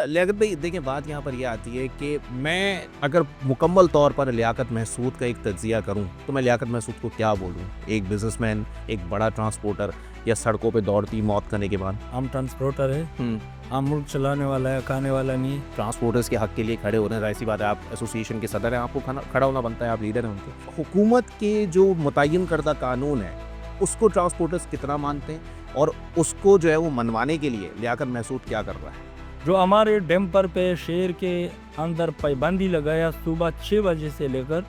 लियाकत भाई देखिए, बात यहाँ पर ये आती है कि मैं अगर मुकम्मल तौर पर लियाकत महसूद का एक तज्ज़िया करूँ तो मैं लियाकत महसूद को क्या बोलूँ? एक बिज़नेसमैन, एक बड़ा ट्रांसपोर्टर या सड़कों पे दौड़ती मौत का निगहबान? हम ट्रांसपोर्टर है, हुँ। हम मुल्क चलाने वाला है, खाने वाला नहीं है। ट्रांसपोर्टर्स के हक के लिए खड़े हो रहे हैं, ज़ाहिर-सी बात है, आप एसोसिएशन के सदर हैं, आपको खड़ा होना बनता है, आप लीडर हैं उनके। हुकूमत के जो मुतय्यन करदा कानून है, उसको ट्रांसपोर्टर्स कितना मानते हैं और उसको जो है वो मनवाने के लिए लियाकत महसूद क्या कर रहा है? जो हमारे डैम्पर पे शहर के अंदर पाबंदी लगाया सुबह 6 बजे से लेकर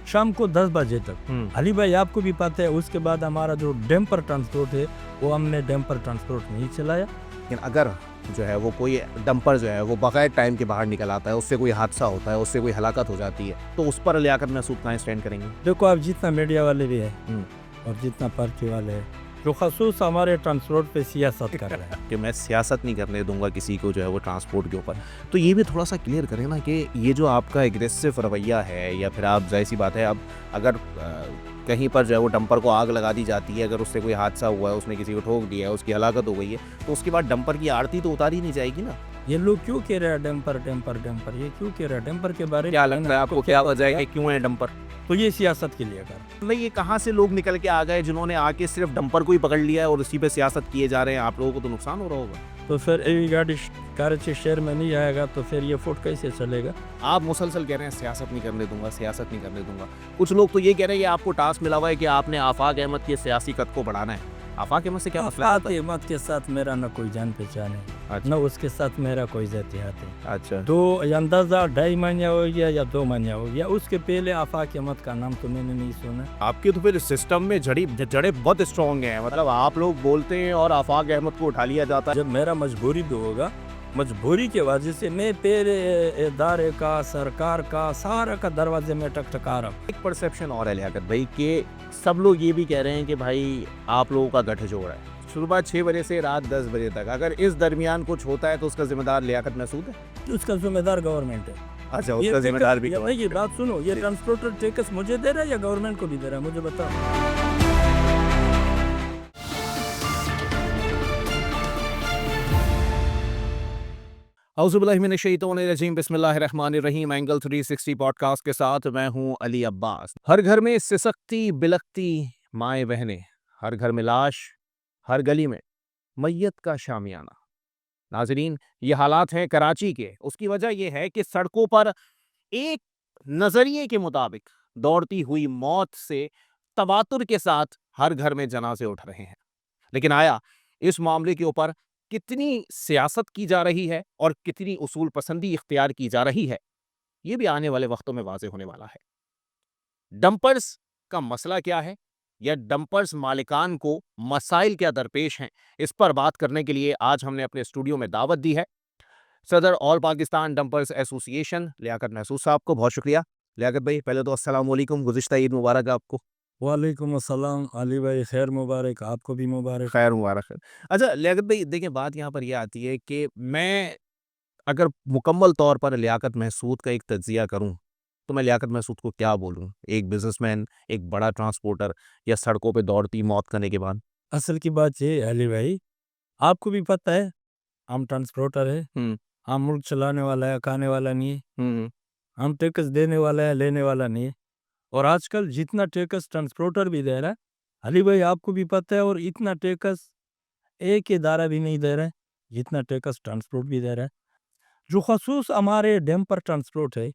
शाम को 10 बजे तक। अली भाई आपको भी पता है, उसके बाद हमारा जो डैम्पर ट्रांसपोर्ट है वो हमने डैम्पर ट्रांसपोर्ट नहीं चलाया। लेकिन अगर जो है वो कोई डंपर जो है वो बगैर टाइम के बाहर निकल आता है, उससे कोई हादसा होता है, उससे कोई हलाकत हो जाती है, तो उस पर लियाकत महसूद कहाँ स्टैंड करेंगे? देखो, आप जितना मीडिया वाले भी है हुँ। और जितना पार्टी वाले है, जो खसूस हमारे ट्रांसपोर्ट पे सियासत कर रहे हैं। कि मैं सियासत नहीं करने दूंगा किसी को जो है वो ट्रांसपोर्ट के ऊपर। तो ये भी थोड़ा सा क्लियर करें ना कि ये जो आपका एग्रेसिव रवैया है, या फिर आप ज़ाहिर सी बात है, अब अगर कहीं पर जो है वो डंपर को आग लगा दी जाती है, अगर उससे कोई हादसा हुआ है, उसने किसी को ठोक दिया है, उसकी हलाकत हो गई है, तो उसके बाद डंपर की आरती तो उतारी नहीं जाएगी ना? ये लोग क्यों कह रहे हैं डैम्पर डैम्पर डैम्पर, ये क्यों कह रहे हैं डैम्पर के बारे में? क्या लगता है आपको, क्या वजह है, क्यों है डंपर? तो ये सियासत के लिए कर। नहीं, ये कहाँ से लोग निकल के आ गए जिन्होंने आके सिर्फ डंपर को ही पकड़ लिया है और उसी पे सियासत किए जा रहे हैं? आप लोगों को तो नुकसान हो रहा होगा। तो फिर ये गाड़ी कराची शहर में नहीं आएगा तो फिर ये फुट कैसे चलेगा? आप मुसलसल कह रहे हैं सियासत नहीं करने दूंगा, सियासत नहीं करने दूंगा। कुछ लोग तो ये कह रहे हैं कि आपको टास्क मिला हुआ है कि आपने आफाक अहमद के सियासी कद को बढ़ाना है। आफाक अहमद से क्या मसला है? आफाक अहमद के साथ मेरा न कोई जान पहचान है, अच्छा। न उसके साथ मेरा कोई ज़ातियात है। अच्छा। तो अंदाज़ा 2.5 महीने हो गया या 2 महीने हो गया, उसके पहले आफाक अहमद का नाम तो मैंने नहीं सुना। आपके तो फिर सिस्टम में जड़ें बहुत स्ट्रॉन्ग हैं, मतलब आप लोग बोलते हैं और आफाक अहमद को उठा लिया जाता है। जब मेरा मजबूरी भी होगा, मजबूरी के वजह से मैं पहले इदारे का, सरकार का, सारा का दरवाजे में टकटका रहा हूँ। एक परसेप्शन और है लियाकत भाई कि सब लोग ये भी कह रहे हैं कि भाई आप लोगों का गठजोड़ है, सुबह 6 बजे से रात 10 बजे तक, अगर इस दरमियान कुछ होता है तो उसका जिम्मेदार लियाकत महसूद है? उसका जिम्मेदार गवर्नमेंट है। अच्छा, उसका जिम्मेदार भी भाई ये बात सुनो, ये ट्रांसपोर्टर टैक्स मुझे दे रहा है या गवर्नमेंट को भी दे रहा है, मुझे बताओ। औज़ुबिल्लाहिमिनश्शैतानिर्रजीम, बिस्मिल्लाहिर्रहमानिर्रहीम। एंगल 360 पॉडकास्ट के साथ मैं हूँ अली अब्बास। हर घर में सिसकती बिलखती माएँ बहनें, हर घर में लाश, हर गली में मैयत का शामियाना। नाज़रीन, ये हालात हैं कराची के। उसकी वजह ये है कि सड़कों पर एक नज़रिए के मुताबिक दौड़ती हुई मौत से तवातुर के साथ हर घर में जनाजे उठ रहे हैं। लेकिन आया इस मामले के ऊपर कितनी सियासत की जा रही है और कितनी उसूल पसंदी इख्तियार की जा रही है, ये भी आने वाले वक्तों में वाज़ेह होने वाला है। डंपर्स का मसला क्या है, या डंपर्स मालिकान को मसाइल क्या दरपेश हैं, इस पर बात करने के लिए आज हमने अपने स्टूडियो में दावत दी है सदर all Pakistan dumpers association Liaquat Mahsud साहब को। बहुत शुक्रिया लियाकत भाई, पहले तो अस्सलाम वालेकुम, गुज़िश्ता ईद मुबारक आपको। वालेकुम अस्सलाम अली भाई, खैर मुबारक, आपको भी मुबारक। खैर मुबारक है। अच्छा लियाकत भाई देखिए, बात यहाँ पर यह आती है कि मैं अगर मुकम्मल तौर पर लियाकत महसूद का एक तज्ज़िया करूँ तो मैं लियाकत महसूद को क्या बोलूँ? एक बिज़नेसमैन, एक बड़ा ट्रांसपोर्टर या सड़कों पे दौड़ती मौत का निगहबान? असल की बात ये है अली भाई, आपको भी पता है, हम ट्रांसपोर्टर है, हुँ, हम मुल्क चलाने वाला है, खाने वाला नहीं है। हुँ, हम टैक्स देने वाला है, लेने वाला नहीं है। और आजकल जितना टैक्स ट्रांसपोर्टर भी दे रहा है, अली भाई आपको भी पता है, और इतना टैक्स एक इदारा भी नहीं दे रहा है, जितना टैक्स ट्रांसपोर्ट भी दे रहा है। जो ख़ुसूस हमारे डैम्पर ट्रांसपोर्ट है,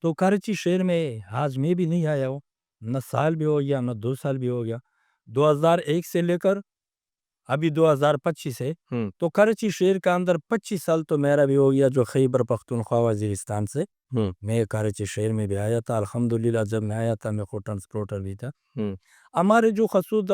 तो कराची शहर में आज मैं भी नहीं आया हूँ, न साल भी हो गया, न 2 साल भी हो गया। 2001 से लेकर अभी 2025 है, हुँ, तो कराची शहर का अंदर 25 साल तो मेरा भी हो गया, जो खैबर पख्तूनख्वा वज़ीरिस्तान से हुँ, मैं कराची शहर में भी आया था। अल्हम्दुलिल्लाह जब मैं आया था, मैं खुद ट्रांसपोर्टर भी था। हुँ, हमारे जो खसूद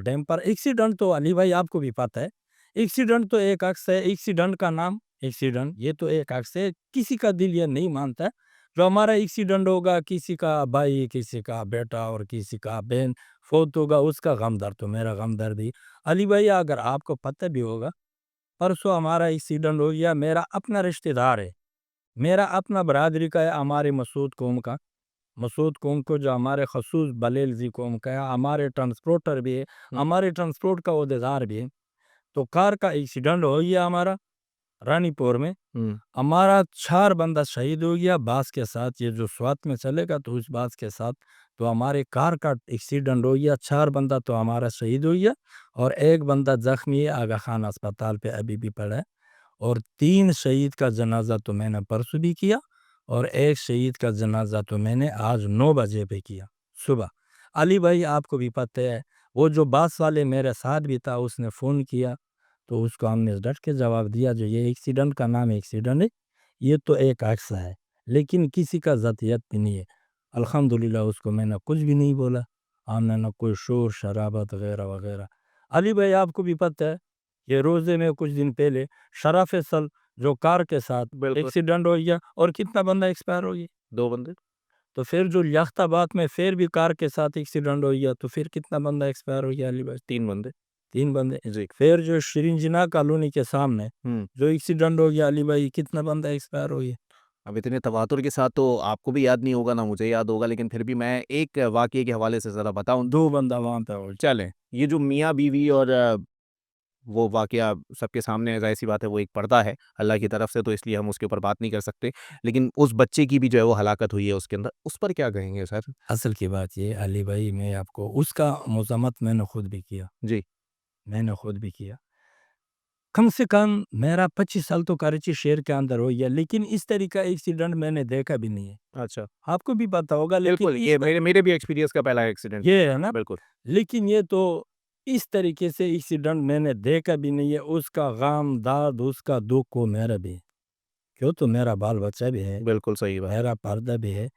डैम्पर एक्सीडेंट तो अली भाई आपको भी पता है, एक्सीडेंट तो एक अक्स है, एक्सीडेंट का नाम एक्सीडेंट, ये तो एक अक्स है, किसी का दिल ये नहीं मानता है। जो हमारा एक्सीडेंट होगा, किसी का भाई, किसी का बेटा और किसी का बहन फौत होगा, उसका गमदर्द तो मेरा गमदर्द ही। अली भाई अगर आपको पता भी होगा, परसों हमारा एक्सीडेंट हो गया, मेरा अपना रिश्तेदार है, मेरा अपना बरादरी का है, हमारे मसूद कौम का। मसूद कौम को जो हमारे खसूस बलेलजी कौम का है, हमारे ट्रांसपोर्टर भी है, हुँ, हमारे ट्रांसपोर्ट का ओहदेदार भी है। तो कार का एक्सीडेंट हो गया हमारा, रानीपुर में हम्म, हमारा 4 बंदा शहीद हो गया बास के साथ। ये जो स्वात में चलेगा तो उस बास के साथ तो हमारे कार का एक्सीडेंट हो गया। 4 बंदा तो हमारा शहीद हो गया और 1 बंदा ज़ख्मी है, आगा खान अस्पताल पे अभी भी पड़ा है। और 3 शहीद का जनाज़ा तो मैंने परसों भी किया और 1 शहीद का जनाज़ा तो मैंने आज 9 बजे पे किया सुबह। अली भाई आपको भी पता है, वो जो बास वाले मेरे साथ भी था उसने फ़ोन किया, तो उसको हमने डट के जवाब दिया जो ये एक्सीडेंट का नाम एक्सीडेंट है, ये तो एक हादसा है, लेकिन किसी का ज़ातियत भी नहीं है। अल्हम्दुलिल्लाह उसको मैंने कुछ भी नहीं बोला, हमने ना कोई शोर शराबत वगैरह वगैरह। अली भाई आपको भी पता है, ये रोज़े में कुछ दिन पहले शरा फैसल जो कार के साथ बिल्कुल। एक्सीडेंट हो गया और कितना बंदा एक्सपायर हो गया। 2 बंदे। तो फिर जो लियाकताबाद में फिर भी कार के साथ एक्सीडेंट हो गया, तो फिर कितना बंदा एक्सपायर हो गया अली भाई? 3 बंदे। 3 बंदे। जी। फिर जो शिरींजना कॉलोनी के सामने हुँ। जो एक्सीडेंट हो गया अली भाई, कितना बंदा एक्सपायर हो गया? अब इतने तवातुर के साथ तो आपको भी याद नहीं होगा, ना मुझे याद होगा, लेकिन फिर भी मैं एक वाक़ये के हवाले से ज़रा बताऊँ। 2 बंदा वहाँ पे हो। चलें, ये जो मियाँ-बीवी और वो वाक़या सबके सामने है, ज़ाहिर-सी बात है, वो एक पर्दा है अल्लाह की तरफ से, तो इसलिए हम उसके ऊपर बात नहीं कर सकते। लेकिन उस बच्चे की भी जो है वो हलाकत हुई है उसके अंदर, उस पर क्या कहेंगे सर? असल की बात ये अली भाई, मैं आपको उसका मज़म्मत मैंने खुद भी किया, जी। मैंने खुद भी किया। कम से कम मेरा 25 साल तो कराची शहर के अंदर हो गया, लेकिन इस तरह का एक्सीडेंट मैंने देखा भी नहीं है। अच्छा। आपको भी पता होगा, लेकिन बिल्कुल, ये मेरे मेरे भी एक्सपीरियंस का पहला एक्सीडेंट। ये है ना, बिल्कुल। लेकिन ये तो इस तरीके से एक्सीडेंट मैंने देखा भी नहीं है। उसका गम, दर्द, उसका दुःख वो मेरा भी है। क्यों, तो मेरा बाल-बच्चा भी है, बिल्कुल सही बात। मेरा पर्दा भी है,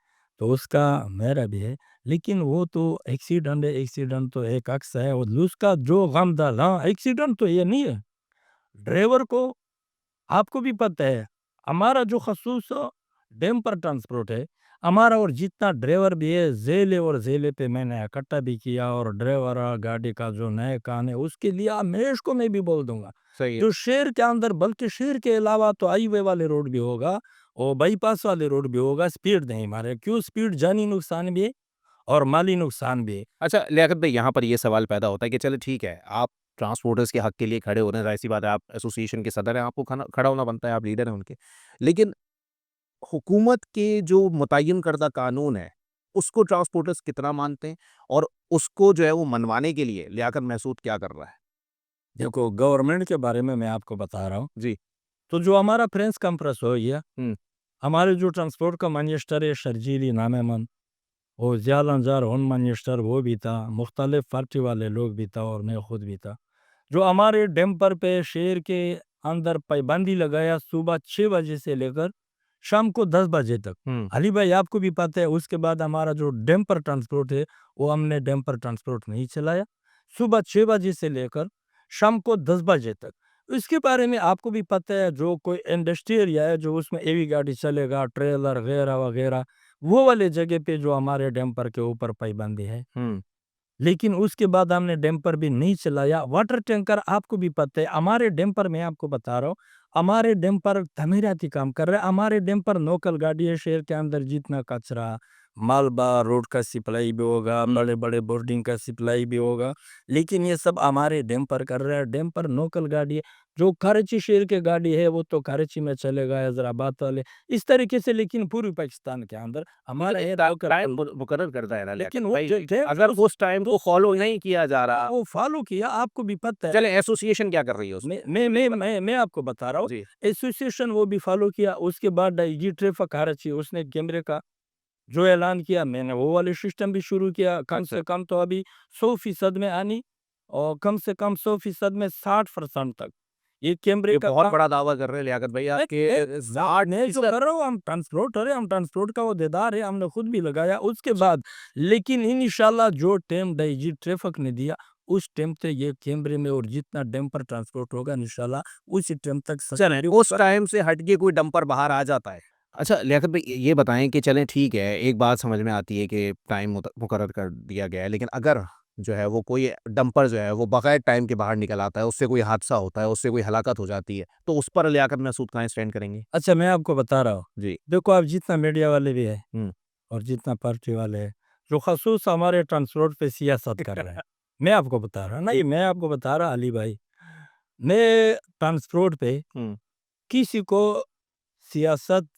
तो उसका मेरा भी है। लेकिन वो तो एक्सीडेंट है, एक्सीडेंट तो एक अक्स है और उसका जो गम दर्द, हाँ, एक्सीडेंट तो ये नहीं है। ड्राइवर को आपको भी पता है, हमारा जो ख़ुसूस डैम्पर ट्रांसपोर्ट है, हमारा और जितना ड्राइवर भी है, ज़ेले और ज़ेले पे मैंने इकट्ठा भी किया और ड्राइवर गाड़ी का जो नए कान है, उसके लिए हमेश को मैं भी बोल दूँगा। सही है। जो शहर के अंदर, बल्कि शहर के अलावा तो हाईवे वाले रोड भी होगा और बाईपास वाले रोड भी होगा, स्पीड नहीं मारे। क्यों? स्पीड जानी नुकसान भी है और माली नुकसान भी है। अच्छा लियाकत भाई, यहाँ पर ये सवाल पैदा होता है कि चलो ठीक है, आप ट्रांसपोर्टर्स के हक के लिए खड़े हो रहे हैं, ज़ाहिर-सी बात है, आप एसोसिएशन के सदर हैं, आपको खना खड़ा होना बनता है, आप लीडर हैं उनके। लेकिन हुकूमत के जो मुतय्यन करदा कानून है, उसको ट्रांसपोर्टर्स कितना मानते हैं? और उसको जो है वो मनवाने के लिए लियाकत महसूद क्या कर रहा है? देखो, गवर्नमेंट के बारे में मैं आपको बता रहा हूँ। जी। तो जो हमारा प्रेस कॉन्फ्रेंस हो गया, हुँ। हमारे जो ट्रांसपोर्ट का मिनिस्टर है शर्जीली नाम है मन, और ज़्यादा होम मिनिस्टर वो भी था, मुख्तलिफ पार्टी वाले लोग भी था और मैं खुद भी था। जो हमारे डैम्पर पे शहर के अंदर पाबंदी लगाया सुबह 6 बजे से लेकर शाम को 10 बजे तक। हुँ। अली भाई आपको भी पता है, उसके बाद हमारा जो डैम्पर ट्रांसपोर्ट है, वो हमने डैम्पर ट्रांसपोर्ट नहीं चलाया। सुबह 6 बजे से लेकर शाम को 10 बजे तक। इसके बारे में आपको भी पता है, जो कोई इंडस्ट्री एरिया है, जो उसमें हेवी गाड़ी चलेगा, ट्रेलर वगैरह-वगैरह, वो वाले जगह पे जो हमारे डैम्पर के ऊपर पाबंदी है। हुँ। लेकिन उसके बाद हमने डैम्पर भी नहीं चलाया। वाटर टैंकर आपको भी पता है, हमारे डैम्पर मैं आपको बता रहा हूँ, हमारे डैम्पर तमीराती काम कर रहे हैं। हमारे डैम्पर लोकल गाड़ी है, शहर के अंदर जितना कचरा, मालबा, रोड का सप्लाई भी होगा, हुँ। बड़े-बड़े बोर्डिंग का सप्लाई भी होगा, लेकिन ये सब हमारे डैम्पर कर रहे हैं। डैम्पर लोकल गाड़ी है, जो कराची शहर की गाड़ी है, वो तो कराची में चलेगा, हैदराबाद वाले, इस तरीके से। लेकिन पूर्वी पाकिस्तान के अंदर हमारे ये लोकल, टाइम मुकर्रर करता है ना लियाकत लेकिन वो भाई, टे टे अगर उस उस टाइम को फॉलो नहीं किया जा रहा, वो फॉलो किया, आपको भी पता है। चलें एसोसिएशन क्या कर रही है उसमें? मैं आपको बता रहा हूँ, जी। एसोसिएशन वो भी फॉलो किया। उसके बाद जी ट्रैफिक कराची उसने कैमरे का जो ऐलान किया, मैंने वो वाले सिस्टम भी शुरू किया। कम अच्छा। से कम तो अभी 100% में आनी, और कम से कम 100% में 60% तक ये कैमरे ये का बहुत काम। बड़ा दावा कर रहे हैं लियाकत भाई मैं आपके मैं मैं जो 60%। कर रहा हूँ, हम ट्रांसपोर्टर है, हम ट्रांसपोर्ट का ओहदेदार है, हमने खुद भी लगाया उसके बाद। लेकिन इंशाल्लाह जो टाइम डायजी ट्रैफिक ने दिया, उस टाइम तक ये कैमरे में और जितना डैम्पर ट्रांसपोर्ट होगा इंशाल्लाह उसी टाइम तक चलें, सक्रिय उस होगा। टाइम से हट के कोई डंपर बाहर आ जाता है। अच्छा लियाकत भाई ये बताएँ कि चलें ठीक है, एक बात समझ में आती है कि टाइम मुकर्रर कर दिया गया है, लेकिन अगर जो है वो कोई डंपर जो है वो बगैर टाइम के बाहर निकल आता है, उससे कोई हादसा होता है, उससे कोई हलाकत हो जाती है, तो उस पर लियाकत महसूद कहाँ स्टैंड करेंगे? अच्छा, मैं आपको बता रहा हूँ, जी। देखो आप जितना मीडिया वाले भी है हुँ। और जितना पार्टी वाले हैं, जो ख़ासूस हमारे ट्रांसपोर्ट पे सियासत कर रहे हैं, मैं आपको बता रहा, नहीं मैं आपको बता रहा अली भाई, मैं ट्रांसपोर्ट पे हुँ। किसी को सियासत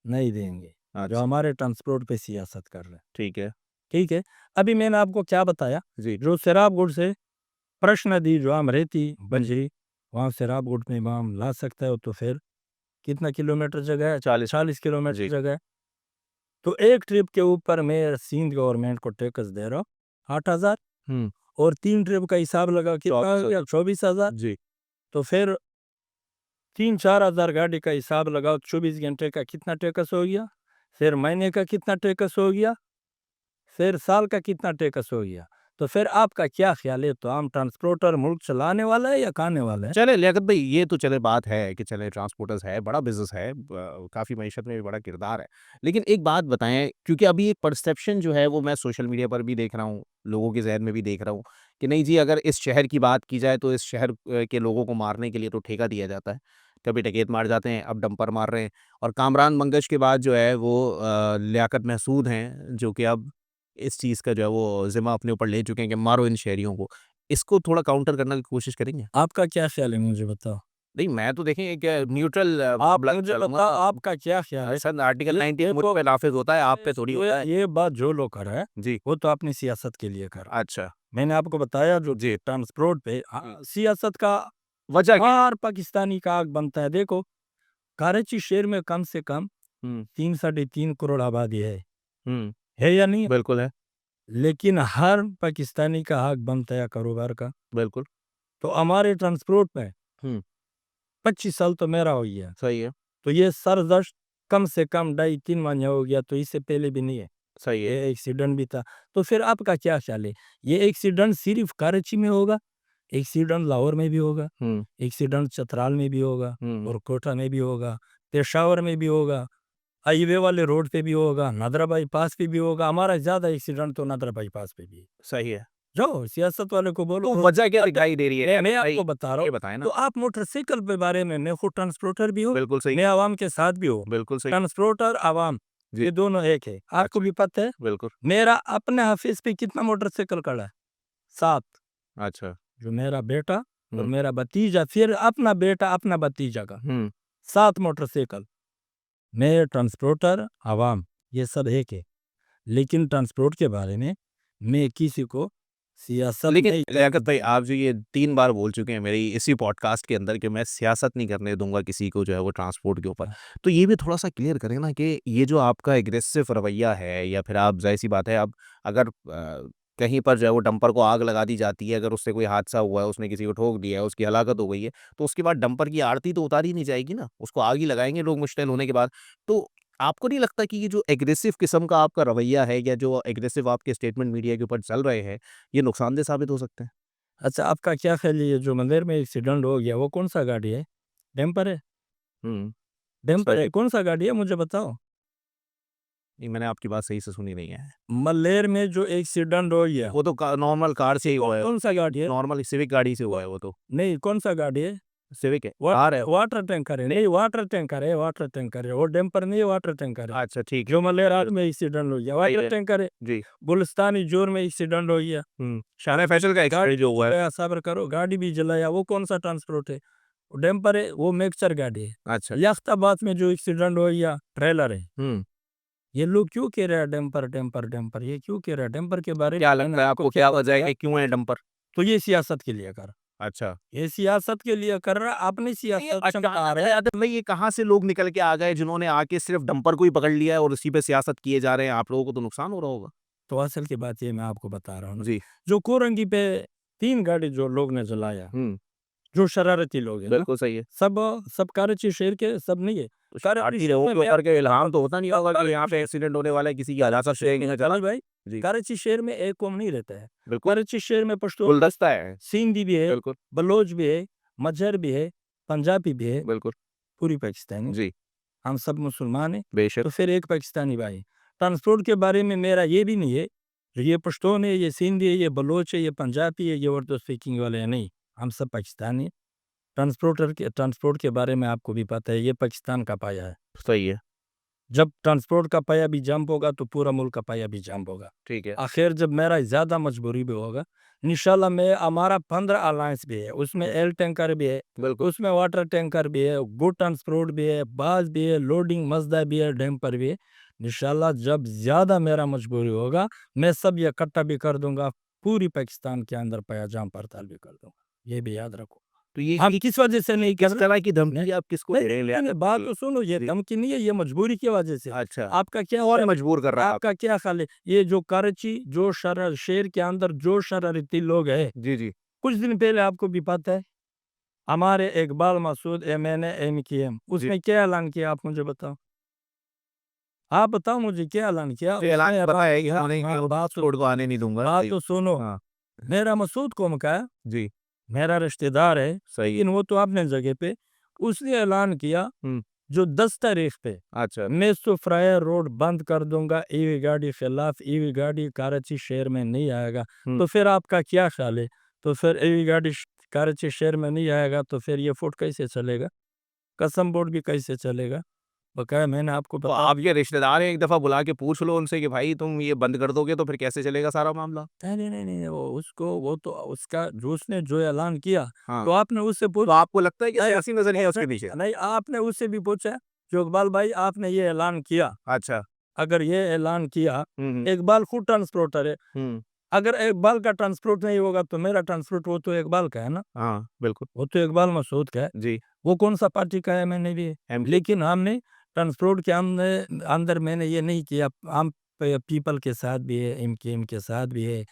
नहीं देंगे जो अच्छा हमारे ट्रांसपोर्ट पे सियासत कर रहे हैं। ठीक है ठीक है, अभी मैंने आपको क्या बताया, जी जो सिराबगुड़ से प्रश्न नदी जो हम रहती बंजरी, वहाँ सिराबगुड़ में हम ला सकता है, तो फिर कितना किलोमीटर जगह है? 40 40 किलोमीटर जी जगह है। तो एक ट्रिप के ऊपर मैं सिंध गवर्नमेंट को टैक्स दे रहा हूँ 8,000, हम्म और 3 ट्रिप का हिसाब लगा कितना हो 24 गया? 24,000। जी तो फिर 3-4 हज़ार गाड़ी का हिसाब लगाओ, 24 घंटे का कितना टैक्स हो गया? फिर महीने का कितना टैक्स हो गया? फिर साल का कितना टैक्स हो गया? तो फिर आपका क्या ख्याल है, तो हम ट्रांसपोर्टर मुल्क चलाने वाला है या खाने वाला है? चले लियाकत भाई ये तो चले बात है कि चले ट्रांसपोर्टर्स है बड़ा बिजनेस है काफ़ी मईशत में भी बड़ा किरदार है लेकिन एक बात बताएं क्योंकि अभी एक परसेप्शन जो है वो मैं सोशल मीडिया पर भी देख रहा हूँ लोगों के जहन में भी देख रहा हूँ कि नहीं जी अगर इस शहर की बात की जाए तो इस शहर के लोगों को मारने के लिए तो ठेका दिया जाता है कभी डकैत मार जाते हैं अब डंपर मार रहे हैं और कामरान मंगश के बाद जो है वो लियाकत महसूद हैं जो कि अब इस चीज़ का जो है वो जिम्मा अपने ऊपर ले चुके हैं कि मारो इन शहरियों को इसको थोड़ा काउंटर करने की कोशिश करेंगे आपका क्या ख्याल है, मुझे बताओ? नहीं, मैं तो देखें एक न्यूट्रल आप ब्लड मुझे चलूँगा। बताओ, आपका क्या ख्याल है? सर आर्टिकल 19 मुझ तो पे नाफ़िज़ होता है, आप पे थोड़ी होता है। ये बात जो लोग कर रहे हैं, जी, वो तो अपनी सियासत के लिए कर रहे हैं। अच्छा, मैंने आपको बताया जो जी। ट्रांसपोर्ट पे सियासत का वजह क्या? हर पाकिस्तानी का हक बनता है। देखो, कराची शहर में कम से कम हुँ, 3 साढ़े 3 करोड़ आबादी हुँ, है या नहीं? बिल्कुल है, लेकिन हर पाकिस्तानी का हक बनता है कारोबार का। बिल्कुल। तो हमारे ट्रांसपोर्ट में हुँ, 25 साल तो मेरा हो गया। सही है, तो ये सरदर्द कम से कम ढाई 3 महीने हो गया, तो इससे पहले भी नहीं है। सही है। ये एक्सीडेंट भी था। तो फिर आपका क्या ख्याल है? ये एक्सीडेंट सिर्फ़ कराची में होगा, एक्सीडेंट लाहौर में भी होगा, हुँ, एक्सीडेंट चतराल में भी होगा, हुँ, और कोटा में भी होगा, पेशावर में भी होगा, हाईवे वाले रोड पे भी होगा, नादरा बाईपास पे भी होगा। हमारा ज़्यादा एक्सीडेंट तो नादरा बाईपास पे भी है। सही है। जाओ सियासत वाले को बोलो। तो वजह क्या अच्छा, दिखाई दे रही है? मैं भाई, आपको बता रहा ये हूँ, बताएँ तो ना। आप मोटरसाइकिल के बारे में, मैं खुद ट्रांसपोर्टर भी हूँ, बिल्कुल सही, मैं आवाम के साथ भी हूँ। बिल्कुल सही। ट्रांसपोर्टर, आवाम, जी, ये दोनों एक है। आपको अच्छा, भी पता है, बिल्कुल। मेरा अपने ऑफिस पे कितना मोटरसाइकिल खड़ा है? 7। अच्छा, जो मेरा बेटा और हुँ, मेरा भतीजा, फिर अपना बेटा, अपना भतीजा का, हुँ, 7 मोटरसाइकिल। मैं ट्रांसपोर्टर, आवाम, ये सब एक है। लेकिन ट्रांसपोर्ट के बारे में मैं किसी को सियासत लेकिन नहीं लियाकत करने भाई दूँगा। आप जो ये 3 बार बोल चुके हैं मेरी इसी पॉडकास्ट के अंदर कि मैं सियासत नहीं करने दूँगा किसी को जो है वो ट्रांसपोर्ट के ऊपर। हाँ, तो ये भी थोड़ा-सा क्लियर करें ना कि ये जो आपका एग्रेसिव रवैया है या फिर आप ज़ाहिर-सी बात है अब अगर कहीं पर जो है वो डंपर को आग लगा दी जाती है, अगर उससे कोई हादसा हुआ है, उसने किसी को ठोक दिया है, उसकी हलाकत हो गई है, तो उसके बाद डंपर की आरती तो उतारी नहीं जाएगी ना, उसको आग ही लगाएँगे लोग मुश्तैल होने के बाद। तो आपको नहीं लगता कि ये जो एग्रेसिव किस्म का आपका रवैया है या जो एग्रेसिव आपके स्टेटमेंट मीडिया के ऊपर चल रहे हैं, ये नुकसानदेह साबित हो सकते हैं? अच्छा, आपका क्या ख़्याल है, ये जो मंदिर में एक्सीडेंट हो गया, वो कौन-सा गाड़ी है? डैम्पर है? हुँ, डैम्पर सही है, कौन-सा गाड़ी है, मुझे बताओ? नहीं, मैंने आपकी बात सही से सुनी नहीं है। मलेर में जो एक्सीडेंट हो गया, वो तो का नॉर्मल कार से ही वो हुआ है, कौन-सा गाड़ी है? नॉर्मल सिविक गाड़ी से हुआ वो है वो तो, नहीं, कौन-सा गाड़ी है? सिविक है, वा कार है। वाटर टैंकर है, नहीं वाटर टैंकर है, वाटर टैंकर है, वो डैम्पर नहीं है, वाटर टैंकर है। अच्छा ठीक है, जो मलेर में एक्सीडेंट हो गया, सही वाटर है। टैंकर है। जी, गुलिस्तानी जोर में एक्सीडेंट हो गया, शान फैसल का गाड़ी एक्सीडेंट जो हुआ है। जलाया, सब्र करो, गाड़ी भी जलाया, वो कौन-सा ट्रांसपोर्ट है? वो डैम्पर है, वो मिक्सर गाड़ी है। अच्छा, लियाकताबाद में जो एक्सीडेंट हो गया, ट्रेलर है। हुँ, ये लोग क्यों कह रहे हैं डैम्पर, डैम्पर, डैम्पर, ये क्यों कह रहे हैं? डैम्पर के तो बारे में क्या मैंने लगता है आपको आपको क्या क्या वजह है बताया? कि क्यों है डंपर? तो ये सियासत के लिए कर रहा। अच्छा। ये सियासत के लिए कर रहा, अपनी ये सियासत चमका अचानक रहा है। आदत में ये कहाँ से लोग निकल के आ गए जिन्होंने आके सिर्फ़ डंपर को ही पकड़ लिया है और उसी पे सियासत किए जा रहे हैं, आप लोगों को तो नुकसान हो रहा होगा? तो असल की बात ये मैं आपको बता रहा हूँ ना, जी, जो कोरंगी पे 3 गाड़ी जो लोग ने जलाया, हुँ, जो शरारती लोग हैं ना, बिल्कुल सही है। सब सब कराची शहर के सब नहीं है। तो कराची शरारती शहर लोगों में के मैं ऊपर के इल्हाम तो होता नहीं होगा कि यहाँ कराची पे एक्सीडेंट होने वाला है, किसी की हलाकत से या चला समझ भाई, जी, कराची शहर में एक कौम नहीं रहता है। बिल्कुल, कराची शहर में पश्तो, गुलदस्ता है। सिंधी भी है, बिल्कुल, बलोच भी है, मजहर भी है, पंजाबी भी है, बिल्कुल। पूरी पाकिस्तानी। जी, हम सब मुसलमान हैं, बेशक। तो फिर एक पाकिस्तानी भाई। ट्रांसपोर्ट के बारे में मेरा ये भी नहीं है, ये पश्तून है, ये सिंधी है, ये बलोच है, ये पंजाबी है, ये उर्दू स्पीकिंग वाले हैं, नहीं। हम सब पाकिस्तानी हैं। ट्रांसपोर्ट के बारे में आपको भी पता है, ये पाकिस्तान का पाया है। सही है। जब ट्रांसपोर्ट का पाया भी जंप होगा तो पूरा मुल्क का पाया भी जंप होगा। ठीक है। आखिर जब मेरा ज़्यादा मजबूरी भी होगा, इंशाल्लाह मैं हमारा 15 अलायंस भी है, उसमें एल टैंकर भी है, बिल्कुल। उसमें वाटर टैंकर भी है, गुड ट्रांसपोर्ट भी है, बास भी है, लोडिंग मजदा भी है, डैम्पर भी है। इंशाल्लाह जब ज़्यादा मेरा मजबूरी होगा, मैं सब ये इकट्ठा भी कर दूंगा, पूरी पाकिस्तान के अंदर पाया जाम पड़ताल भी कर दूंगा, ये भी याद रखो। तो ये हम किस वजह से नहीं कर किस रहे? तरह की धमकी आप किसको दे रहे हैं? नहीं, बात तो सुनो, ये जी। धमकी नहीं है, ये मजबूरी की वजह से। अच्छा। आपका क्या कौन ख्याल- मजबूर कर रहा है आपका क्या ख्याल है? ये जो कराची जो शहर के अंदर जो शरारती लोग हैं, जी, जी। कुछ दिन पहले आपको भी पता है, हमारे इकबाल मसूद MNA MKM जी। उसने क्या ऐलान किया, आप मुझे बताओ। आप बताओ मुझे क्या ऐलान किया तो ऐलान उसने? पता है कि हाँ, उन्हें हाँ, बात तो छोड़ को आने नहीं दूँगा। बात सही। तो सुनो। हाँ, मेरा मसूद कौम का है, जी, मेरा रिश्तेदार है, सही है। लेकिन वो तो अपने जगह पे, उसने ऐलान किया हुँ, जो 10 तारीख पे अच्छा। मैं फ्रायर रोड बंद कर दूंगा, ईवी गाड़ी खिलाफ, ईवी गाड़ी कराची शहर में नहीं आएगा। हुँ, तो फिर आपका क्या ख्याल है? तो फिर ईवी गाड़ी कराची शहर में नहीं आएगा तो फिर ये फुट कैसे चलेगा? कसम बोर्ड भी कैसे चलेगा? बकाया मैंने आपको तो बता। आप ये रिश्तेदार हैं, एक दफ़ा बुला के पूछ लो उनसे कि भाई तुम ये बंद कर दोगे तो फिर कैसे चलेगा सारा मामला? नहीं नहीं नहीं नहीं, वो तो उसका जो उसने जो ऐलान किया, हाँ, तो आपने उससे तो पूछ। आपको लगता है कि नहीं, सियासी नज़रिया है उसके पीछे? नहीं, आपने उससे भी पूछा जो इकबाल भाई आपने ये ऐलान किया, अच्छा। अगर ये ऐलान किया, हुँ, हुँ, इकबाल खुद ट्रांसपोर्टर है, हुँ, अगर इकबाल का ट्रांसपोर्ट नहीं होगा तो मेरा ट्रांसपोर्ट, वो तो इकबाल का है ना, हाँ, बिल्कुल। वो तो इकबाल मसूद का है, जी, वो कौन-सा पार्टी का है मैंने भी। एमके लेकिन हमने ट्रांसपोर्ट के अंदर अंदर मैंने ये नहीं किया, हम पीपल के साथ भी है, एमकेएम के साथ भी है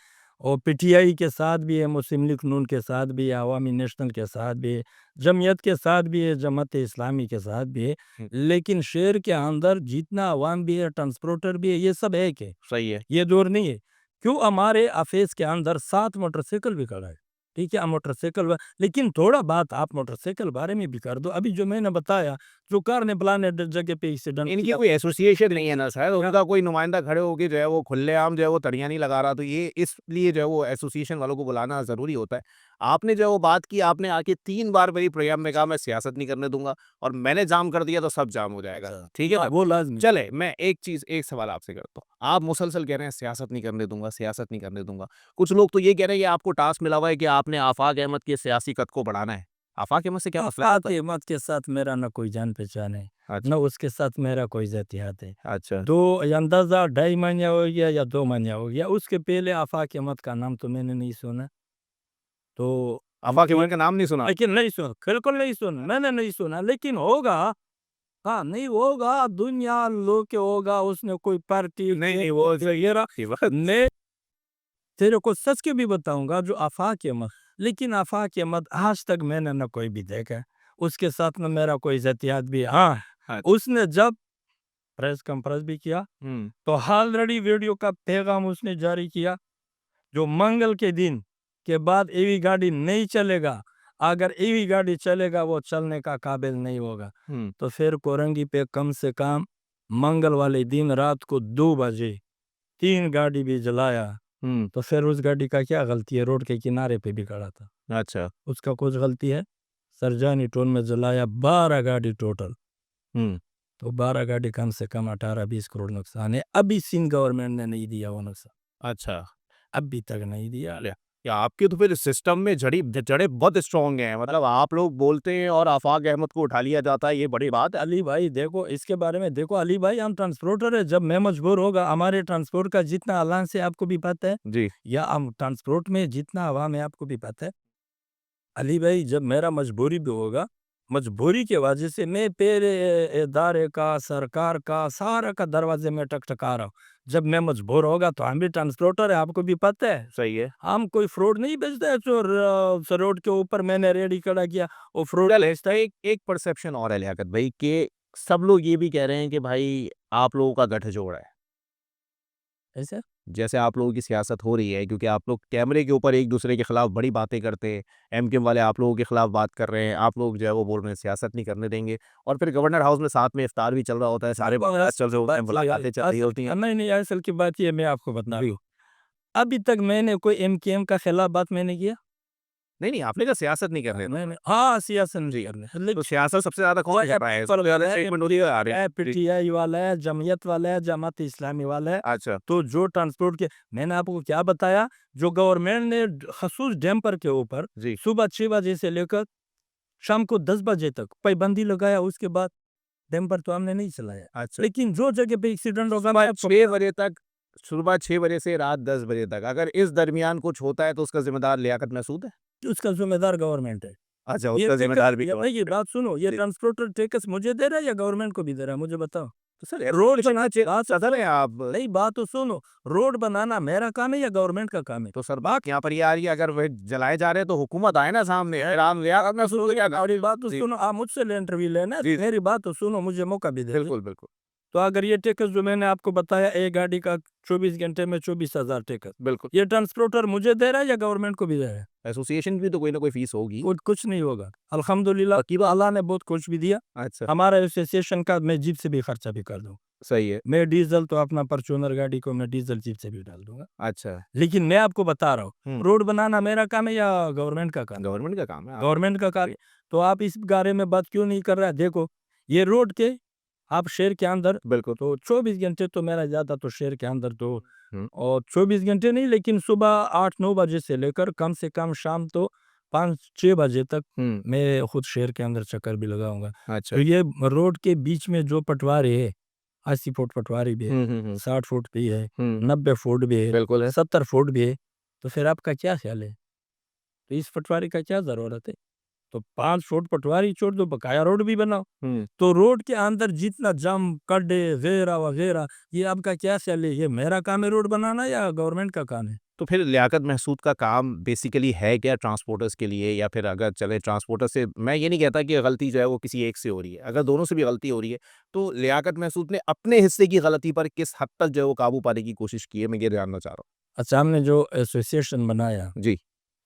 और पीटीआई के साथ भी है, मुस्लिम लीग नून के साथ भी है, अवामी नेशनल के साथ भी है, जमीयत के साथ भी है, जमात इस्लामी के साथ भी है। हुँ, लेकिन शहर के अंदर जितना अवाम भी है, ट्रांसपोर्टर भी है, ये सब एक है। सही है। ये दौर नहीं है। क्यों हमारे ऑफिस के अंदर 7 मोटरसाइकिल भी खड़ा है। ठीक है, मोटरसाइकिल व लेकिन थोड़ा बात आप मोटरसाइकिल बारे में भी कर दो। अभी जो मैंने बताया, जो कार-ने-प्लाने जगह पे एक्सीडेंट इनकी किया। कोई एसोसिएशन नहीं है ना शायद, उनका कोई नुमाइंदा खड़े होके जो है वो खुलेआम जो है वो तड़ियाँ नहीं लगा रहा, तो ये इसलिए जो है वो एसोसिएशन वालों को बुलाना ज़रूरी होता है। आपने जो है वो बात की, आपने आके 3 बार मेरी प्रोग्राम में कहा मैं सियासत नहीं करने दूँगा और मैंने जाम कर दिया तो सब जाम हो जाएगा। अच्छा, ठीक है हाँ, ना? वो लाज़मी। चले मैं एक सवाल आपसे करता हूँ। आप मुसलसल कह रहे हैं सियासत नहीं करने दूँगा, सियासत नहीं करने दूँगा। कुछ लोग तो ये कह रहे हैं कि आपको टास्क मिला हुआ है कि आपने आफ़ाक अहमद के सियासी कद को बढ़ाना है। आफ़ाक अहमद से क्या मसला है आपका? आफ़ाक़ अहमद के साथ मेरा ना कोई जान-पहचान है, अच्छा, ना उसके साथ मेरा कोई ज़ातियात है। अच्छा। 2 अंदाज़ा 2.5 महीने हो गया या 2 महीने हो गया, उसके पहले आफ़ाक़ अहमद का नाम तो मैंने नहीं सुना। तो आफ़ाक ये अहमद का नाम नहीं सुना? लेकिन नहीं सुना, बिल्कुल नहीं सुना, मैंने नहीं सुना, लेकिन होगा। हाँ, नहीं होगा, दुनिया लोग के होगा, उसने कोई पार्टी नहीं, वो वगैरह। ये बात मैं तेरे को सच के भी बताऊँगा जो आफ़ाक़ अहमद, लेकिन आफ़ाक़ अहमद आज तक मैंने ना कोई भी देखा है, उसके साथ ना मेरा कोई ज़ातियात भी। हाँ, हाँ, उसने जब प्रेस कॉन्फ्रेंस भी किया, हुँ, तो ऑलरेडी वीडियो का पैगाम उसने जारी किया, जो मंगल के दिन के बाद ईवी गाड़ी नहीं चलेगा, अगर ईवी गाड़ी चलेगा वो चलने का काबिल नहीं होगा। हुँ, तो फिर कोरंगी पे कम से कम मंगल वाले दिन रात को 2 बजे 3 गाड़ी भी जलाया, हुँ, तो फिर उस गाड़ी का क्या गलती है? रोड के किनारे पे भी खड़ा था। अच्छा, उसका कुछ गलती है? सरजानी टोल में जलाया 12 गाड़ी टोटल, हुँ, तो 12 गाड़ी कम से कम 18-20 करोड़ नुकसान है। अभी सिंध गवर्नमेंट ने नहीं दिया वो नुकसान, अच्छा। अभी तक नहीं दिया। ले या आपके तो फिर सिस्टम में जड़ें बहुत स्ट्रॉन्ग हैं, मतलब आप लोग बोलते हैं और आफ़ाक अहमद को उठा लिया जाता है, ये बड़ी बात है। अली भाई देखो, इसके बारे में देखो अली भाई, हम ट्रांसपोर्टर है, जब मैं मजबूर होगा, हमारे ट्रांसपोर्ट का जितना अलाउंस है आपको भी पता है, जी, या हम ट्रांसपोर्ट में जितना आवाम है आपको भी पता है। अली भाई जब मेरा मजबूरी भी होगा, मजबूरी की वजह से मैं पहले इदारे का, सरकार का, सारा का दरवाजे में टकटका रहा हूँ। जब मैं मजबूर होगा तो हम भी ट्रांसपोर्टर है, आपको भी पता है। सही है। हम कोई फ्रॉड नहीं बेचते हैं जो रोड के ऊपर मैंने रेडी खड़ा किया, वो फ्रॉड चल बेचता है। एक एक परसेप्शन और है लियाकत भाई कि सब लोग ये भी कह रहे हैं कि भाई आप लोगों का गठजोड़ है। ऐसे? जैसे आप लोगों की सियासत हो रही है क्योंकि आप लोग कैमरे के ऊपर एक-दूसरे के खिलाफ बड़ी बातें करते हैं। एमकेएम वाले आप लोगों के खिलाफ बात कर रहे हैं। आप लोग जो है वो बोल रहे हैं सियासत नहीं करने देंगे और फिर गवर्नर हाउस में साथ में इफ्तार भी चल रहा होता है। सारे बकवास चल रहे होते हैं, मुलाकातें चल रही होती हैं। नहीं, नहीं, असल की बात ये मैं आपको बता रही हूँ। अभी तक मैंने कोई एमकेएम का खिलाफ बात मैंने किया? नहीं आपने कहा सियासत नहीं कर रहे थे। नहीं हाँ सियासत नहीं करने तो लेकिन सियासत सबसे ज्यादा कौन कर रहा है? सबसे ज्यादा स्टेटमेंट उन्हीं का आ रहे हैं। जी। पीटीआई वाला है, जमीयत वाला है, जमात इस्लामी वाला है। अच्छा। तो जो ट्रांसपोर्ट के मैंने आपको क्या बताया, जो गवर्नमेंट ने खसूस डैम्पर के ऊपर जी। सुबह 6 बजे से लेकर शाम को 10 बजे तक पाबंदी लगाया, उसके बाद डैम्पर तो हमने नहीं चलाया। अच्छा। लेकिन जो जगह पे एक्सीडेंट होगा सुबह 6 बजे तक, सुबह 6 बजे से रात 10 बजे तक, अगर इस दरमियान कुछ होता है तो उसका जिम्मेदार लियाकत महसूद है? उसका जिम्मेदार गवर्नमेंट है। अच्छा, ये उसका जिम्मेदार भी भाई ये बात सुनो, ये जी। ट्रांसपोर्टर टैक्स मुझे दे रहा है या गवर्नमेंट को भी दे रहा है, मुझे बताओ। तो सर रोड रोड बना सदर है आप। नहीं बात तो सुनो, रोड बनाना मेरा काम है या गवर्नमेंट का काम है? तो सर बात यहाँ पर ये आ रही है, अगर वह जलाए जा रहे हैं तो हुकूमत आए ना सामने, राम लियाकत महसूद क्या था? मेरी बात तो जी। सुनो, आप मुझसे इंटरव्यू लेना, जी। मेरी बात तो सुनो, मुझे मौका भी दे दो। बिल्कुल बिल्कुल तो अगर ये टैक्स जो मैंने आपको बताया, एक गाड़ी का 24 घंटे में 24,000 टैक्स, बिल्कुल। ये ट्रांसपोर्टर मुझे दे रहा है या गवर्नमेंट को भी दे रहा है? एसोसिएशन भी तो कोई ना कोई फीस होगी। कुछ नहीं होगा अल्हम्दुलिल्लाह, अल्लाह ने बहुत कुछ भी दिया। अच्छा। हमारा एसोसिएशन का मैं जीप से भी खर्चा भी कर दूँ। सही है। मैं डीजल तो अपना फॉर्च्यूनर गाड़ी को मैं डीजल जीप से भी डाल दूंगा। अच्छा। लेकिन मैं आपको बता रहा हूँ, रोड बनाना मेरा काम है या गवर्नमेंट का काम? गवर्नमेंट का काम है। गवर्नमेंट का काम है। तो आप इस बारे में बात क्यों नहीं कर रहा है? देखो ये रोड के आप शहर के अंदर बिल्कुल। तो 24 घंटे तो मेरा ज़्यादा तो शहर के अंदर तो हम्म। और 24 घंटे नहीं, लेकिन सुबह 8-9 बजे से लेकर कम से कम शाम तो 5-6 बजे तक मैं खुद शहर के अंदर चक्कर भी लगाऊंगा। अच्छा। तो ये रोड के बीच में जो पटवारी है, 80 फुट पटवारी भी है, 60 फुट भी है, 90 फुट भी है, बिल्कुल है। 70 फुट भी है। तो फिर आपका क्या ख्याल है? तो इस पटवारी का क्या ज़रूरत है? तो 5 फुट पटवारी छोड़ दो, बकाया रोड भी बनाओ। तो रोड के अंदर जितना जाम, गड्ढे वगैरह, ये आपका क्या ख्याल है? ये मेरा काम है रोड बनाना या गवर्नमेंट का काम है? तो फिर लियाकत महसूद का काम बेसिकली है क्या ट्रांसपोर्टर्स के लिए? या फिर अगर चले ट्रांसपोर्टर से, मैं ये नहीं कहता कि गलती जो है वो किसी एक से हो रही है, अगर दोनों से भी गलती हो रही है तो लियाकत महसूद ने अपने हिस्से की गलती पर किस हद तक जो है वो काबू पाने की कोशिश की है, मैं ये जानना चाह रहा अच्छा, हमने जो एसोसिएशन बनाया हूँ। जी।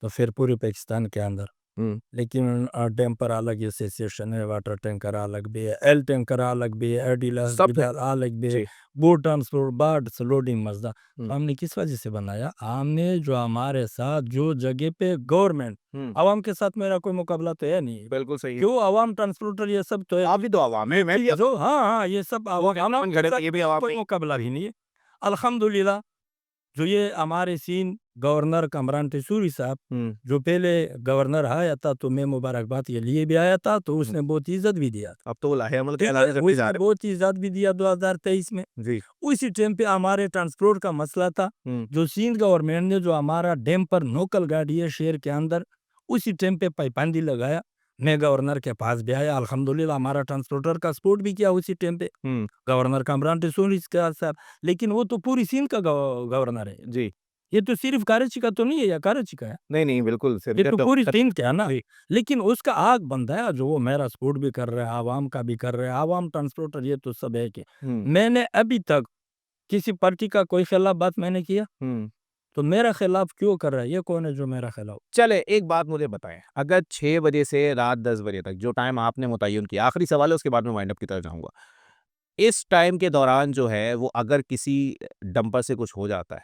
तो फिर पूरे पाकिस्तान के अंदर, हम्म। लेकिन डैम्पर अलग एसोसिएशन है, वाटर टैंकर अलग भी है, एल टैंकर अलग भी है, एडीलर सब अलग भी है, जी। Boat transport, birds, loading मजदा। तो हम्म। हमने किस वजह से बनाया? हमने जो हमारे साथ जो जगह पे गवर्नमेंट, आवाम के साथ मेरा कोई मुकाबला तो है नहीं। बिल्कुल सही है। क्यों आवाम ट्रांसपोर्टर ये सब तो है। आप भी तो आवाम है, मैं भी जो हाँ ये सब आवाम के साथ ये भी आवाम कोई मुकाबला भी नहीं है। अल्हम्दुलिल्लाह जो ये हमारे सीन गवर्नर कमरान तसूरी साहब, जो पहले गवर्नर आया था तो मैं मुबारकबाद के लिए भी आया था, तो उसने बहुत इज्जत भी दिया। अब तो वो लाहे अमल के ठीक ऐलान है, करने जा उसने रहे बहुत इज्जत भी दिया 2023 में। हैं। जी। उसी टाइम पे हमारे ट्रांसपोर्ट का मसला था, जो सिंध गवर्नमेंट ने जो हमारा डैम पर नोकल गाड़ी है शहर के अंदर, उसी टाइम पे पाबंदी लगाया। मैं गवर्नर के पास भी आया, अल्हम्दुलिल्लाह हमारा ट्रांसपोर्टर का सपोर्ट भी किया उसी टाइम पे गवर्नर कमरान तसूरी साहब। लेकिन वो तो पूरी सिंध का गवर्नर है जी। ये तो सिर्फ कराची का तो नहीं है, या कराची का है? नहीं बिल्कुल ये तो पूरी सिंध का है ना। लेकिन उसका आग बंदा है जो वो मेरा सपोर्ट भी कर रहा है, आवाम का भी कर रहा है, आवाम ट्रांसपोर्टर ये तो सब है कि मैंने अभी तक किसी पार्टी का कोई खिलाफ बात मैंने किया? तो मेरा खिलाफ क्यों कर रहा है? ये कौन है जो मेरा खिलाफ? चले एक बात मुझे बताएं, अगर 6 बजे से रात 10 बजे तक जो टाइम आपने मुतय्यन किया, आखिरी सवाल है उसके बाद में वाइंड अप की तरफ जाऊंगा, इस टाइम के दौरान जो है वो अगर किसी डंपर से कुछ हो जाता है,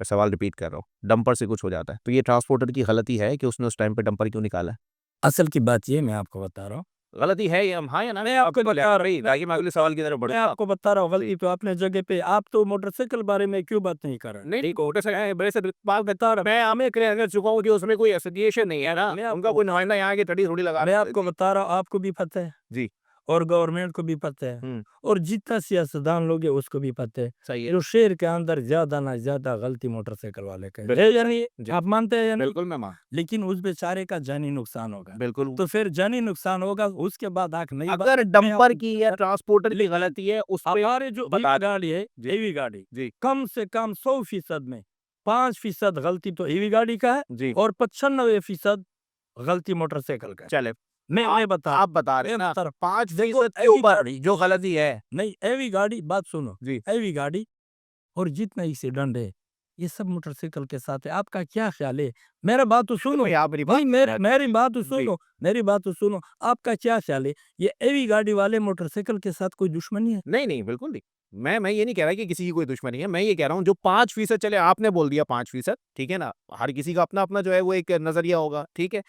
मैं सवाल रिपीट कर रहा हूँ, डंपर से कुछ हो जाता है तो ये ट्रांसपोर्टर की गलती है कि उसने उस टाइम पे डंपर क्यों निकाला है? असल की बात ये मैं आपको बता रहा हूँ, गलती है या हाँ या ना? मैं आपको बता रहा हूँ, ताकि मैं अगले सवाल की तरफ मैं बढ़ूं। आपको बता रहा हूँ गलती तो अपने जगह पे। आप तो मोटरसाइकिल बारे में क्यों बात नहीं कर रहे? नहीं कोटे से बड़े से बात बता रहा, मैं हमें क्लियर कर चुका हूँ कि उसमें कोई एसोसिएशन नहीं है ना, उनका कोई नुमाइंदा यहाँ की तड़ी थोड़ी लगा। मैं आपको बता रहा हूँ, आपको भी पता है जी और गवर्नमेंट को भी पता है और जितना सियासतदान लोग है उसको भी पता है। सही है। जो शहर के अंदर ज्यादा ना ज्यादा गलती मोटरसाइकिल वाले का है या नहीं? आप मानते हैं या नहीं? बिल्कुल मैं मान, लेकिन उस बेचारे का जानी नुकसान होगा। बिल्कुल। तो फिर जानी नुकसान होगा, उसके बाद आंख नहीं अगर डंपर की या ट्रांसपोर्टर की गलती है उस पे हमारे जो गाड़ी है हेवी गाड़ी जी कम से कम 100% में 5% गलती तो हेवी गाड़ी का है जी और 95% गलती मोटरसाइकिल का है। चले मैं बता आप बता रहे हैं ना 5% के हेवी ऊपर गाड़ी जो गलती है नहीं, हेवी गाड़ी बात सुनो, जी हेवी गाड़ी और जितना एक्सीडेंट है ये सब मोटरसाइकिल के साथ है। आपका क्या ख्याल है? मेरा बात तो सुनो भाई, आप मेरी भाई, मेरी बात तो जी। सुनो, मेरी बात तो सुनो। आपका क्या ख्याल है? ये हेवी गाड़ी वाले मोटरसाइकिल के साथ कोई दुश्मनी है? नहीं बिल्कुल नहीं। मैं ये नहीं कह रहा कि किसी की कोई दुश्मनी है, मैं ये कह रहा हूँ जो 5% चले आपने बोल दिया 5%, ठीक है ना? हर किसी का अपना-अपना जो है वो एक नज़रिया होगा, ठीक है?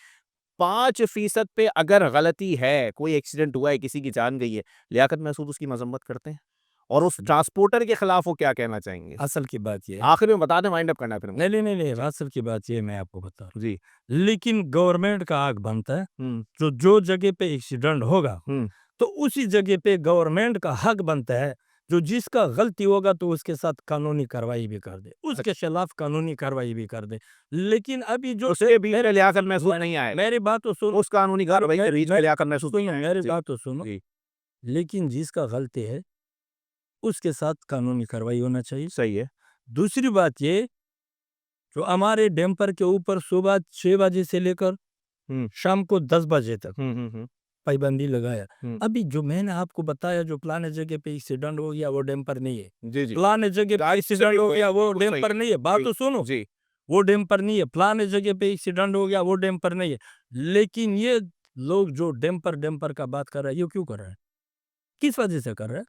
5% पे अगर गलती है, कोई एक्सीडेंट हुआ है, किसी की जान गई है, लियाकत महसूद उसकी मज़म्मत करते हैं? और उस ट्रांसपोर्टर के खिलाफ वो क्या कहना चाहेंगे? असल की बात ये है आखिर में बता दें, वाइंड अप करना है फिर मुझे। नहीं, जी, असल की बात ये मैं आपको बता रहा हूँ। जी। लेकिन गवर्नमेंट का हक बनता है, हुँ, जो जगह पे एक्सीडेंट होगा, हुँ। तो उसी जगह पे गवर्नमेंट का हक बनता है, जो जिसका गलती होगा तो उसके साथ कानूनी कार्रवाई भी कर दे, उसके खिलाफ कानूनी कार्रवाई भी कर दे। लेकिन अभी जो उसके बीच में लियाकत महसूद मैं नहीं आएगा। मेरी बात तो सुनो, उस कानूनी कार्रवाई के बीच में लियाकत महसूद नहीं सुनो आएगा। मेरी जी, बात तो सुनो, जी। लेकिन जिसका गलती है, उसके साथ कानूनी कार्रवाई होना चाहिए। सही है। दूसरी बात ये, जो हमारे डैम्पर के ऊपर सुबह 6 बजे से लेकर हुँ, शाम को 10 बजे तक हुँ, हुँ, हुँ, पाबंदी लगाया। हुँ। अभी जो मैंने आपको बताया, जो फलाने जगह पे एक्सीडेंट हो गया वो डैम्पर नहीं है। जी, जी। फलाने जगह पे एक्सीडेंट हो गया वो बिल्कुल सही डैम्पर है। नहीं है। बात जी, तो सुनो, जी। वो डैम्पर नहीं है। फलाने जगह पे एक्सीडेंट हो गया वो डैम्पर नहीं है। लेकिन ये लोग जो डैम्पर डैम्पर का बात कर रहे हैं, ये क्यों कर रहे हैं? किस वजह से कर रहे हैं?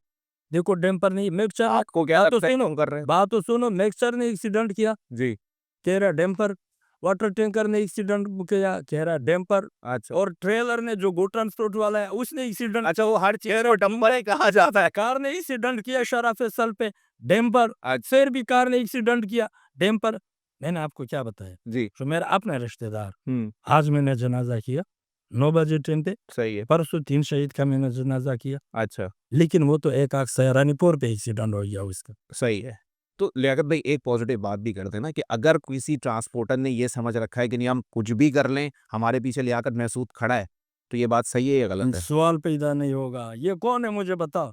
देखो डैम्पर नहीं, मिक्सचर आपको क्या बात तो लगता है सुनो, क्यों कर रहे हैं? बात तो सुनो, मिक्सचर ने एक्सीडेंट किया, जी, कह रहा डैम्पर। वाटर टैंकर ने एक्सीडेंट किया, कह रहा डैम्पर। अच्छा। और ट्रेलर ने, जो गो ट्रांसपोर्ट वाला है, उसने एक्सीडेंट। अच्छा, वो हर चीज़ को डंपर ही कहा जाता है। कार ने एक्सीडेंट किया शराफे-सल पे, डैम्पर। अच्छा, फिर भी कार ने एक्सीडेंट किया, डैम्पर। मैंने आपको क्या बताया? जी। जो मेरा अपना रिश्तेदार, हुँ, आज मैंने जनाज़ा किया, 9 बजे ट्रेन पे, सही है। परसों 3 शहीद का मैंने जनाज़ा किया। अच्छा, लेकिन वो तो एक आध सहारनपुर पे एक्सीडेंट हो गया उसका। सही है। तो लियाकत भाई एक पॉज़िटिव बात भी कर दें ना कि अगर किसी ट्रांसपोर्टर ने ये समझ रखा है कि नहीं हम कुछ भी कर लें, हमारे पीछे लियाकत महसूद खड़ा है, तो ये बात सही है या गलत है? सवाल पैदा नहीं होगा, ये कौन है मुझे बताओ?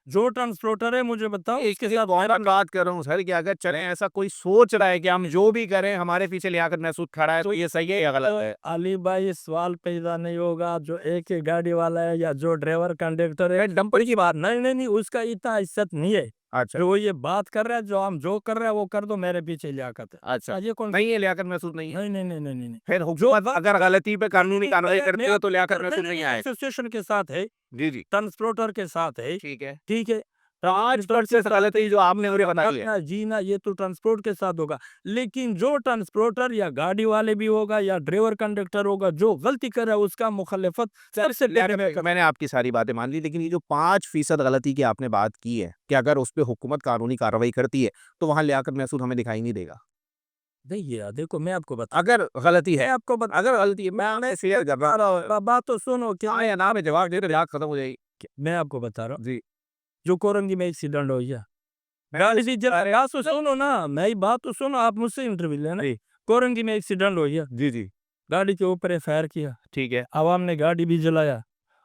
जो ट्रांसपोर्टर है मुझे बताओ, उसके साथ मैं बात कर रहा हूँ सर कि अगर चलें ऐसा कोई सोच रहा है कि हम जो भी करें हमारे पीछे लियाकत महसूद खड़ा है, तो ये सही है या गलत है? अली भाई सवाल पैदा नहीं होगा, जो एक ही गाड़ी वाला है या जो ड्राइवर कंडक्टर है, डंपर की बात नहीं, उसका इतना इज्जत नहीं है। अच्छा, जो वो ये बात कर रहा है, जो हम जो कर रहे हैं वो कर दो, मेरे पीछे लियाकत है। अच्छा। ये कौन? नहीं है लियाकत महसूद नहीं है? नहीं। फिर जो हुकूमत अगर गलती पे कानूनी कार्रवाई करती है तो लियाकत महसूद नहीं आएगा। एसोसिएशन के साथ है, जी, जी। ट्रांसपोर्टर के साथ है, ठीक है। ठीक है। 5% गलती जो आपने मुझे बताई है। जी ना, ये तो ट्रांसपोर्ट के साथ होगा। लेकिन जो ट्रांसपोर्टर या गाड़ी वाले भी होगा या ड्राइवर कंडक्टर होगा, जो गलती कर रहा है उसका मुखालिफत सबसे पहले मैं कर। मैंने आपकी सारी बातें मान ली, लेकिन ये जो 5% गलती की आपने बात की है, कि अगर उस पे हुकूमत कानूनी कार्रवाई करती है, तो वहाँ लियाकत महसूद हमें दिखाई नहीं देगा। नहीं यार, देखो मैं आपको बता, अगर गलती मैं है आपको बता अगर गलती है, मैं शेयर कर रहा हूँ। बात तो सुनो क्या। हाँ या ना में जवाब दे दो, लियाकत खत्म हो जाएगी। मैं आपको बता रहा हूँ, जी। जो कोरंगी में एक्सीडेंट हो गया, गाड़ी से जरा बात तो सुनो ना, मेरी बात तो सुनो, आप मुझसे इंटरव्यू लेना। जी, कोरंगी में एक्सीडेंट हो गया, जी, जी। गाड़ी के ऊपर एफआईआर किया, ठीक है। आवाम ने गाड़ी भी जलाया,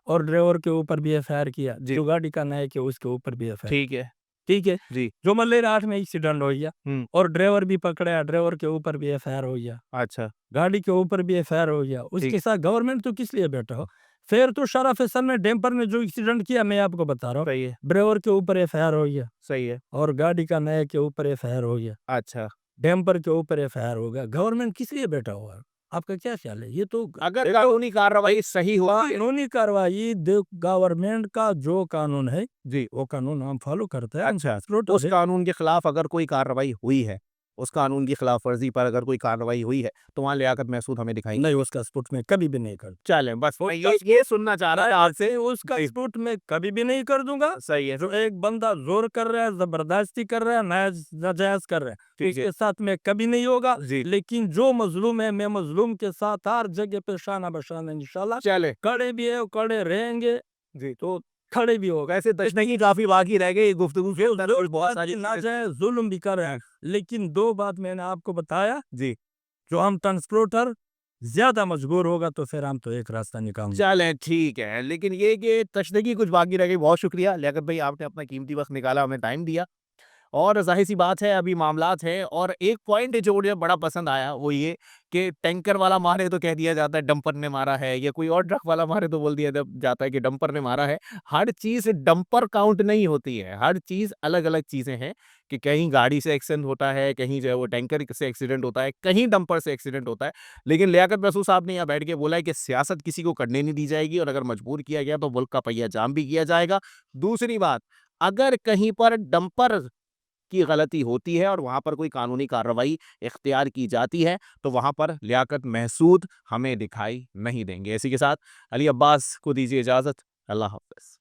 और ड्राइवर के ऊपर भी एफआईआर किया, जी। जो गाड़ी का नायक है उसके ऊपर भी एफआईआर। ठीक है। ठीक है। जी। जो मल्लेरहाट में एक्सीडेंट हो गया, हुँ। और ड्राइवर भी पकड़ा, ड्राइवर के ऊपर भी एफआईआर हो गया, अच्छा, गाड़ी के ऊपर भी एफआईआर हो गया, ठीक। उसके साथ गवर्नमेंट तो किस लिए बैठा हो? फिर तो शराफ हसन ने डैम्पर ने जो एक्सीडेंट किया, मैं आपको बता रहा हूँ, सही है, ड्राइवर के ऊपर एफआईआर हो गया, सही है। और गाड़ी का नायक के ऊपर एफआईआर हो गया, अच्छा, डैम्पर के ऊपर एफआईआर हो गया। गवर्नमेंट किस लिए बैठा हुआ है? आपका क्या ख्याल है? ये तो अगर कानूनी कार्रवाई सही हुआ कानूनी कार्रवाई, गवर्नमेंट का जो कानून है, जी। वो कानून हम फॉलो करते हैं, हम अच्छा, ट्रांसपोर्टर उस है। कानून के खिलाफ अगर कोई कार्रवाई हुई है, उस कानून की खिलाफ-वर्ज़ी पर अगर कोई कार्रवाई हुई है, तो वहाँ लियाकत महसूद हमें दिखाई नहीं, उसका सपोर्ट मैं कभी भी नहीं करता। चलें बस मैं ये सुनना चाह रहा था आपसे। उसका जी, सपोर्ट मैं कभी भी नहीं कर दूंगा। सही है, जो एक बंदा जोर कर रहा है, जबरदस्ती कर रहा है, नाजायज कर रहा है, ठीक है। उसके साथ में कभी नहीं होगा। जी, लेकिन जो मजलूम है, मैं मजलूम के साथ हर जगह पे शाना बशाना इंशाल्लाह चलें। खड़े भी है, खड़े रहेंगे, जी, तो खड़े भी होगा। वैसे तशनगी काफ़ी बाकी रह गई गुफ्तगू से, उधर और बहुत सारी चीज़ें। नाजायज जुल्म भी कर रहे हैं। लेकिन 2 बात मैंने आपको बताया, जी, जो हम ट्रांसपोर्टर ज्यादा मजबूर होगा तो फिर हम तो एक रास्ता निकालेंगे। चलें ठीक है, लेकिन ये कि तशनगी कुछ बाकी रह गई, बहुत शुक्रिया लियाकत भाई आपने अपना कीमती वक़्त निकाला, हमें टाइम दिया। और ज़ाहिर-सी बात है अभी मामलात हैं और एक पॉइंट जो मुझे बड़ा पसंद आया वो ये कि टैंकर वाला मारे तो कह दिया जाता है डंपर ने मारा है या कोई और ट्रक वाला मारे तो बोल दिया जाता है कि डंपर ने मारा है। हर चीज़ डंपर काउंट नहीं होती है, हर चीज़ अलग-अलग चीज़ें हैं कि कहीं गाड़ी से एक्सीडेंट होता है, कहीं जो है वो टैंकर से एक्सीडेंट होता है, कहीं डंपर से एक्सीडेंट होता है। लेकिन लियाकत महसूद साहब ने यहाँ बैठ के बोला है कि सियासत किसी को करने नहीं दी जाएगी और अगर मजबूर किया गया तो मुल्क का पहिया जाम भी किया जाएगा। दूसरी बात अगर कहीं पर डंपर की गलती होती है और वहां पर कोई कानूनी कार्रवाई इख्तियार की जाती है तो वहां पर लियाकत महसूद हमें दिखाई नहीं देंगे। इसी के साथ अली अब्बास को दीजिए इजाजत। अल्लाह हाफ़िज़।